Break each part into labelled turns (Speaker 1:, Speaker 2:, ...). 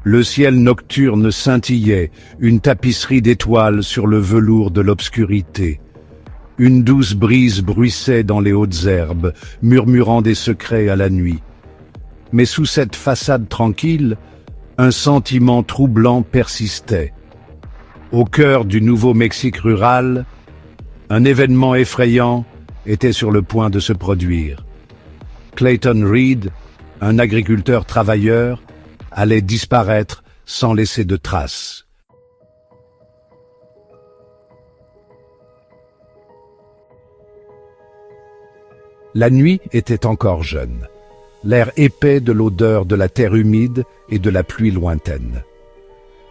Speaker 1: Le ciel nocturne scintillait, une tapisserie d'étoiles sur le velours de l'obscurité. Une douce brise bruissait dans les hautes herbes, murmurant des secrets à la nuit. Mais sous cette façade tranquille, un sentiment troublant persistait. Au cœur du Nouveau-Mexique rural, un événement effrayant était sur le point de se produire. Clayton Reed, un agriculteur travailleur, allait disparaître sans laisser de traces. La nuit était encore jeune, l'air épais de l'odeur de la terre humide et de la pluie lointaine.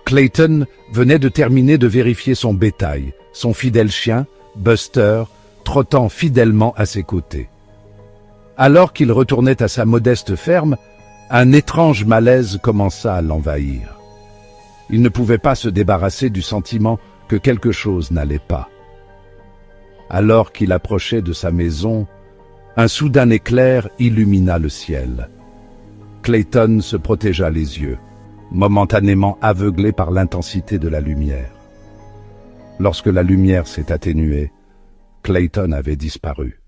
Speaker 1: Clayton venait de terminer de vérifier son bétail, son fidèle chien, Buster, trottant fidèlement à ses côtés. Alors qu'il retournait à sa modeste ferme, un étrange malaise commença à l'envahir. Il ne pouvait pas se débarrasser du sentiment que quelque chose n'allait pas. Alors qu'il approchait de sa maison, un soudain éclair illumina le ciel. Clayton se protégea les yeux, momentanément aveuglé par l'intensité de la lumière. Lorsque la lumière s'est atténuée, Clayton avait disparu.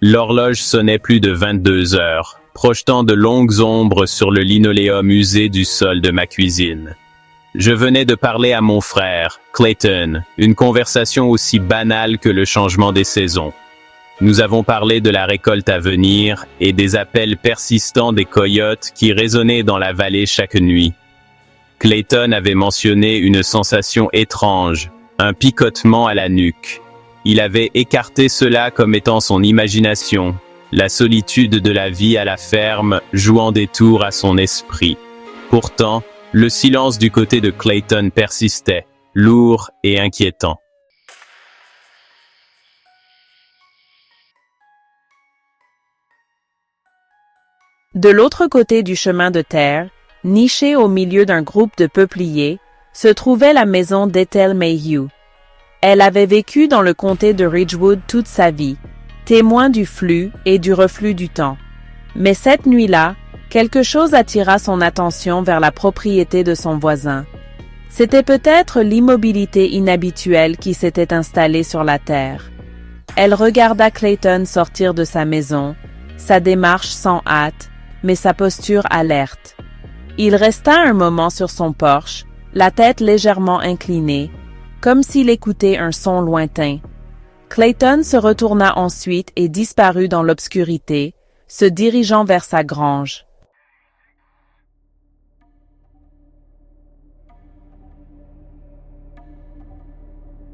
Speaker 2: L'horloge sonnait plus de 22 heures, projetant de longues ombres sur le linoléum usé du sol de ma cuisine. Je venais de parler à mon frère, Clayton, une conversation aussi banale que le changement des saisons. Nous avons parlé de la récolte à venir et des appels persistants des coyotes qui résonnaient dans la vallée chaque nuit. Clayton avait mentionné une sensation étrange, un picotement à la nuque. Il avait écarté cela comme étant son imagination, la solitude de la vie à la ferme jouant des tours à son esprit. Pourtant, le silence du côté de Clayton persistait, lourd et inquiétant.
Speaker 3: De l'autre côté du chemin de terre, nichée au milieu d'un groupe de peupliers, se trouvait la maison d'Ethel Mayhew. Elle avait vécu dans le comté de Ridgewood toute sa vie, témoin du flux et du reflux du temps. Mais cette nuit-là, quelque chose attira son attention vers la propriété de son voisin. C'était peut-être l'immobilité inhabituelle qui s'était installée sur la terre. Elle regarda Clayton sortir de sa maison, sa démarche sans hâte, mais sa posture alerte. Il resta un moment sur son porche, la tête légèrement inclinée, comme s'il écoutait un son lointain. Clayton se retourna ensuite et disparut dans l'obscurité, se dirigeant vers sa grange.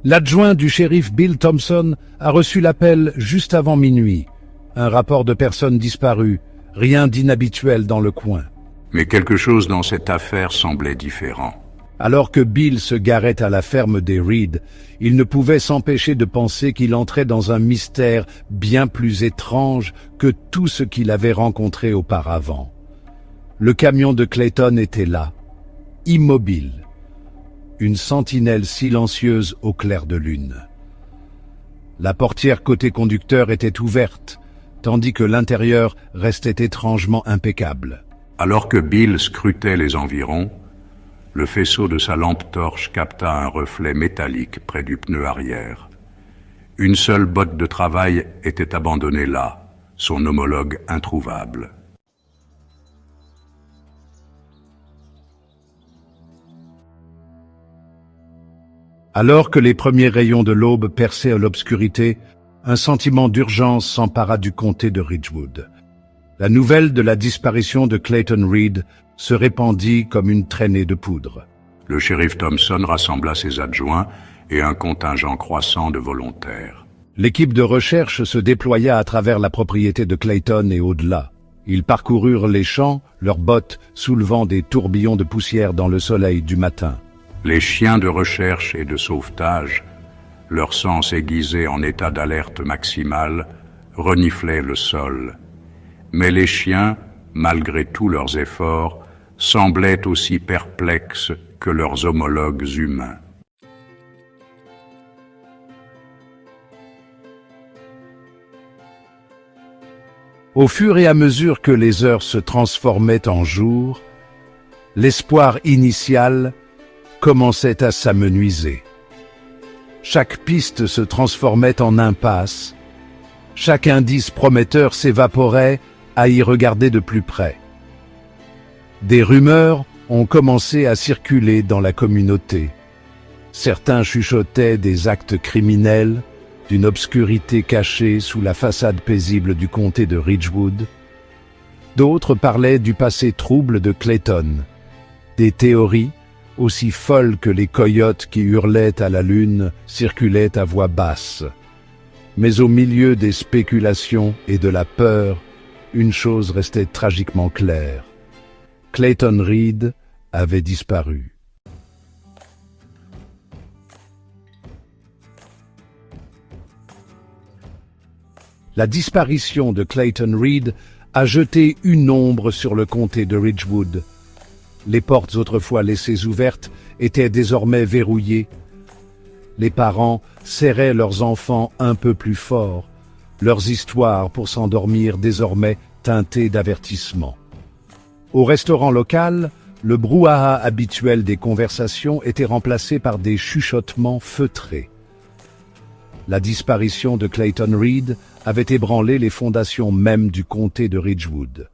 Speaker 1: L'adjoint du shérif Bill Thompson a reçu l'appel juste avant minuit. Un rapport de personnes disparues, rien d'inhabituel dans le coin.
Speaker 4: Mais quelque chose dans cette affaire semblait différent.
Speaker 1: Alors que Bill se garait à la ferme des Reed, il ne pouvait s'empêcher de penser qu'il entrait dans un mystère bien plus étrange que tout ce qu'il avait rencontré auparavant. Le camion de Clayton était là, immobile. Une sentinelle silencieuse au clair de lune. La portière côté conducteur était ouverte, tandis que l'intérieur restait étrangement impeccable.
Speaker 4: Alors que Bill scrutait les environs, le faisceau de sa lampe torche capta un reflet métallique près du pneu arrière. Une seule botte de travail était abandonnée là, son homologue introuvable.
Speaker 1: Alors que les premiers rayons de l'aube perçaient l'obscurité, un sentiment d'urgence s'empara du comté de Ridgewood. La nouvelle de la disparition de Clayton Reed se répandit comme une traînée de poudre.
Speaker 4: Le shérif Thompson rassembla ses adjoints et un contingent croissant de volontaires.
Speaker 1: L'équipe de recherche se déploya à travers la propriété de Clayton et au-delà. Ils parcoururent les champs, leurs bottes soulevant des tourbillons de poussière dans le soleil du matin.
Speaker 4: Les chiens de recherche et de sauvetage, leur sens aiguisé en état d'alerte maximale, reniflaient le sol. Mais les chiens, malgré tous leurs efforts, semblaient aussi perplexes que leurs homologues humains.
Speaker 1: Au fur et à mesure que les heures se transformaient en jours, l'espoir initial commençait à s'amenuiser. Chaque piste se transformait en impasse, chaque indice prometteur s'évaporait à y regarder de plus près. Des rumeurs ont commencé à circuler dans la communauté. Certains chuchotaient des actes criminels, d'une obscurité cachée sous la façade paisible du comté de Ridgewood. D'autres parlaient du passé trouble de Clayton. Des théories, aussi folles que les coyotes qui hurlaient à la lune, circulaient à voix basse. Mais au milieu des spéculations et de la peur, une chose restait tragiquement claire. Clayton Reed avait disparu. La disparition de Clayton Reed a jeté une ombre sur le comté de Ridgewood. Les portes autrefois laissées ouvertes étaient désormais verrouillées. Les parents serraient leurs enfants un peu plus fort, leurs histoires pour s'endormir désormais teintées d'avertissements. Au restaurant local, le brouhaha habituel des conversations était remplacé par des chuchotements feutrés. La disparition de Clayton Reed avait ébranlé les fondations mêmes du comté de Ridgewood.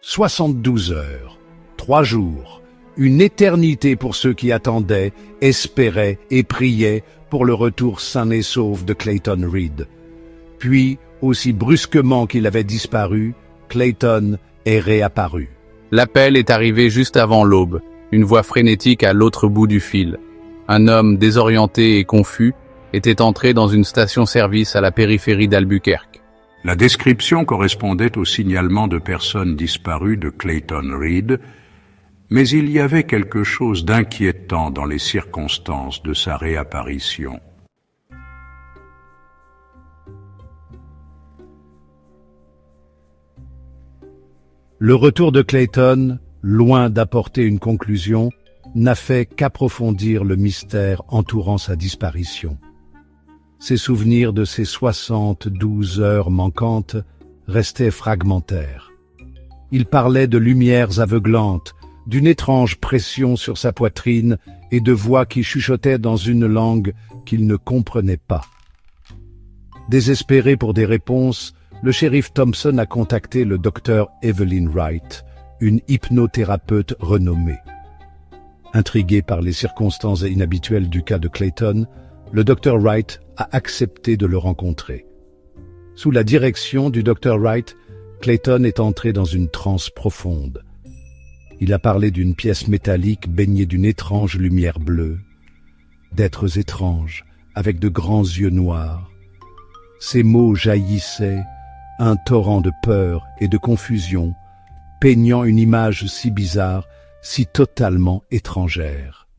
Speaker 1: « 72 heures, 3 jours, une éternité pour ceux qui attendaient, espéraient et priaient pour le retour sain et sauf de Clayton Reed. Puis, aussi brusquement qu'il avait disparu, Clayton est réapparu.
Speaker 5: L'appel est arrivé juste avant l'aube, une voix frénétique à l'autre bout du fil. Un homme désorienté et confus était entré dans une station-service à la périphérie d'Albuquerque.
Speaker 4: La description correspondait au signalement de personnes disparues de Clayton Reed, mais il y avait quelque chose d'inquiétant dans les circonstances de sa réapparition.
Speaker 1: Le retour de Clayton, loin d'apporter une conclusion, n'a fait qu'approfondir le mystère entourant sa disparition. Ses souvenirs de ces 72 heures manquantes restaient fragmentaires. Il parlait de lumières aveuglantes, d'une étrange pression sur sa poitrine et de voix qui chuchotaient dans une langue qu'il ne comprenait pas. Désespéré pour des réponses, le shérif Thompson a contacté le docteur Evelyn Wright, une hypnothérapeute renommée. Intrigué par les circonstances inhabituelles du cas de Clayton, le docteur Wright a accepté de le rencontrer. Sous la direction du docteur Wright, Clayton est entré dans une transe profonde. Il a parlé d'une pièce métallique baignée d'une étrange lumière bleue, d'êtres étranges, avec de grands yeux noirs. Ces mots jaillissaient, un torrent de peur et de confusion, peignant une image si bizarre, si totalement étrangère.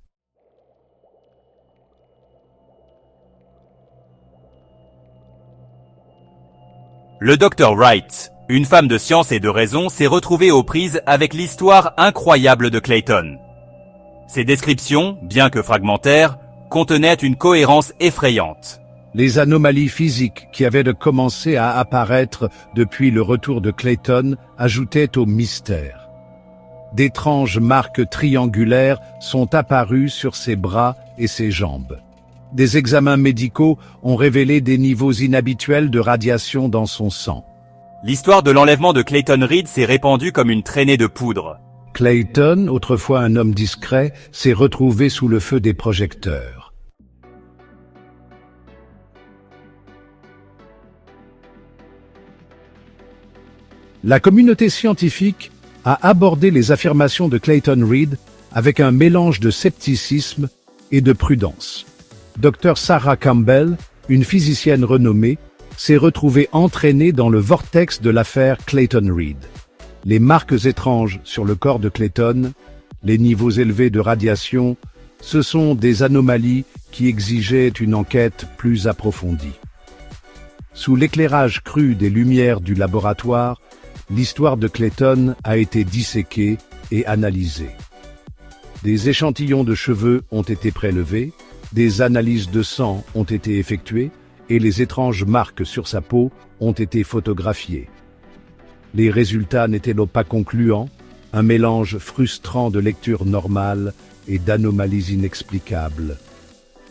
Speaker 6: Le docteur Wright, une femme de science et de raison, s'est retrouvée aux prises avec l'histoire incroyable de Clayton. Ses descriptions, bien que fragmentaires, contenaient une cohérence effrayante.
Speaker 1: Les anomalies physiques qui avaient commencé à apparaître depuis le retour de Clayton ajoutaient au mystère. D'étranges marques triangulaires sont apparues sur ses bras et ses jambes. Des examens médicaux ont révélé des niveaux inhabituels de radiation dans son sang.
Speaker 6: L'histoire de l'enlèvement de Clayton Reed s'est répandue comme une traînée de poudre.
Speaker 1: Clayton, autrefois un homme discret, s'est retrouvé sous le feu des projecteurs. La communauté scientifique a abordé les affirmations de Clayton Reed avec un mélange de scepticisme et de prudence. Dr Sarah Campbell, une physicienne renommée, s'est retrouvée entraînée dans le vortex de l'affaire Clayton Reed. Les marques étranges sur le corps de Clayton, les niveaux élevés de radiation, ce sont des anomalies qui exigeaient une enquête plus approfondie. Sous l'éclairage cru des lumières du laboratoire, l'histoire de Clayton a été disséquée et analysée. Des échantillons de cheveux ont été prélevés, Des analyses de sang ont été effectuées et les étranges marques sur sa peau ont été photographiées. Les résultats n'étaient pas concluants, un mélange frustrant de lecture normale et d'anomalies inexplicables.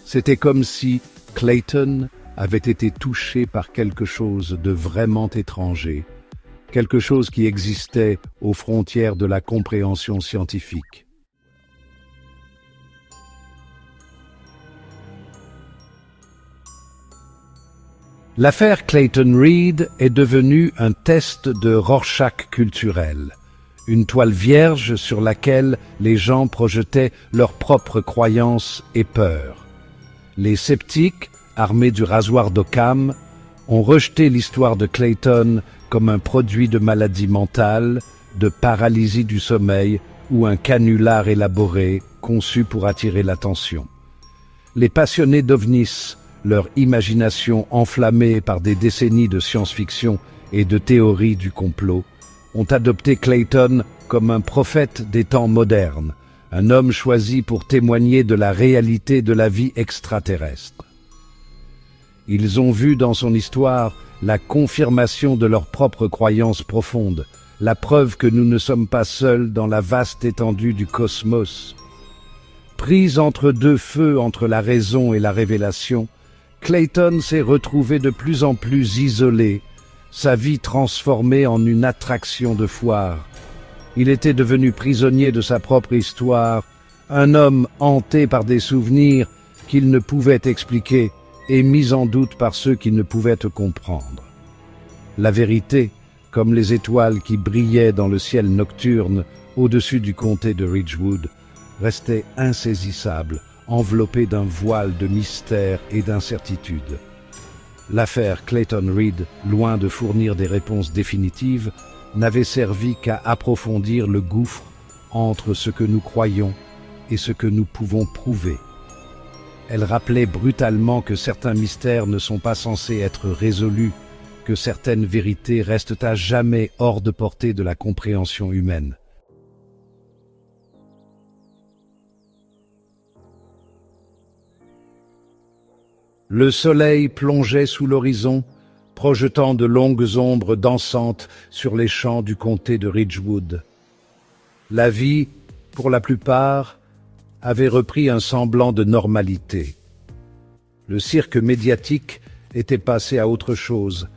Speaker 1: C'était comme si Clayton avait été touché par quelque chose de vraiment étranger, quelque chose qui existait aux frontières de la compréhension scientifique. L'affaire Clayton Reed est devenue un test de Rorschach culturel, une toile vierge sur laquelle les gens projetaient leurs propres croyances et peurs. Les sceptiques, armés du rasoir d'Occam, ont rejeté l'histoire de Clayton comme un produit de maladie mentale, de paralysie du sommeil ou un canular élaboré conçu pour attirer l'attention. Les passionnés d'ovnis, leur imagination enflammée par des décennies de science-fiction et de théories du complot, ont adopté Clayton comme un prophète des temps modernes, un homme choisi pour témoigner de la réalité de la vie extraterrestre. Ils ont vu dans son histoire la confirmation de leurs propres croyances profondes, la preuve que nous ne sommes pas seuls dans la vaste étendue du cosmos. Pris entre deux feux, entre la raison et la révélation, Clayton s'est retrouvé de plus en plus isolé, sa vie transformée en une attraction de foire. Il était devenu prisonnier de sa propre histoire, un homme hanté par des souvenirs qu'il ne pouvait expliquer et mis en doute par ceux qui ne pouvaient te comprendre. La vérité, comme les étoiles qui brillaient dans le ciel nocturne au-dessus du comté de Ridgewood, restait insaisissable, enveloppée d'un voile de mystère et d'incertitude. L'affaire Clayton Reed, loin de fournir des réponses définitives, n'avait servi qu'à approfondir le gouffre entre ce que nous croyons et ce que nous pouvons prouver. Elle rappelait brutalement que certains mystères ne sont pas censés être résolus, que certaines vérités restent à jamais hors de portée de la compréhension humaine. Le soleil plongeait sous l'horizon, projetant de longues ombres dansantes sur les champs du comté de Ridgewood. La vie, pour la plupart, avait repris un semblant de normalité. Le cirque médiatique était passé à autre chose,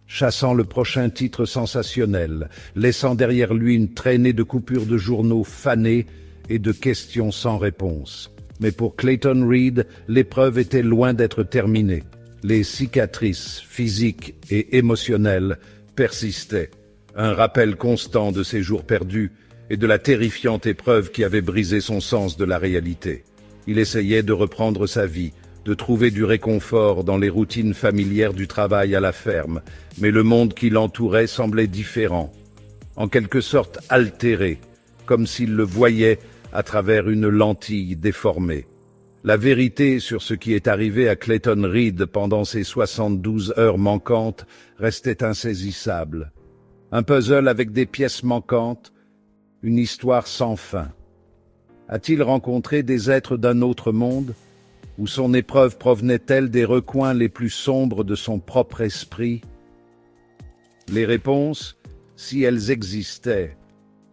Speaker 1: chassant le prochain titre sensationnel, laissant derrière lui une traînée de coupures de journaux fanés et de questions sans réponse. Mais pour Clayton Reed, l'épreuve était loin d'être terminée. Les cicatrices physiques et émotionnelles persistaient, un rappel constant de ses jours perdus et de la terrifiante épreuve qui avait brisé son sens de la réalité. Il essayait de reprendre sa vie, de trouver du réconfort dans les routines familières du travail à la ferme, mais le monde qui l'entourait semblait différent, en quelque sorte altéré, comme s'il le voyait à travers une lentille déformée. La vérité sur ce qui est arrivé à Clayton Reed pendant ces 72 heures manquantes restait insaisissable. Un puzzle avec des pièces manquantes, une histoire sans fin. A-t-il rencontré des êtres d'un autre monde, ou son épreuve provenait-elle des recoins les plus sombres de son propre esprit? Les réponses, si elles existaient,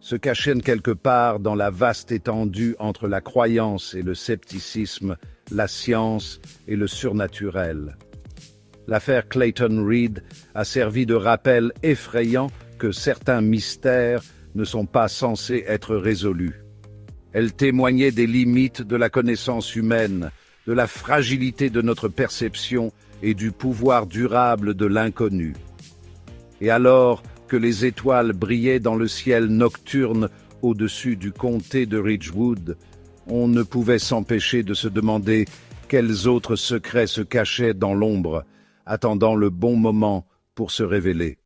Speaker 1: se cachaient quelque part dans la vaste étendue entre la croyance et le scepticisme, la science et le surnaturel. L'affaire Clayton Reed a servi de rappel effrayant que certains mystères ne sont pas censés être résolus. Elle témoignait des limites de la connaissance humaine, de la fragilité de notre perception et du pouvoir durable de l'inconnu. Et alors que les étoiles brillaient dans le ciel nocturne au-dessus du comté de Ridgewood, on ne pouvait s'empêcher de se demander quels autres secrets se cachaient dans l'ombre, attendant le bon moment pour se révéler.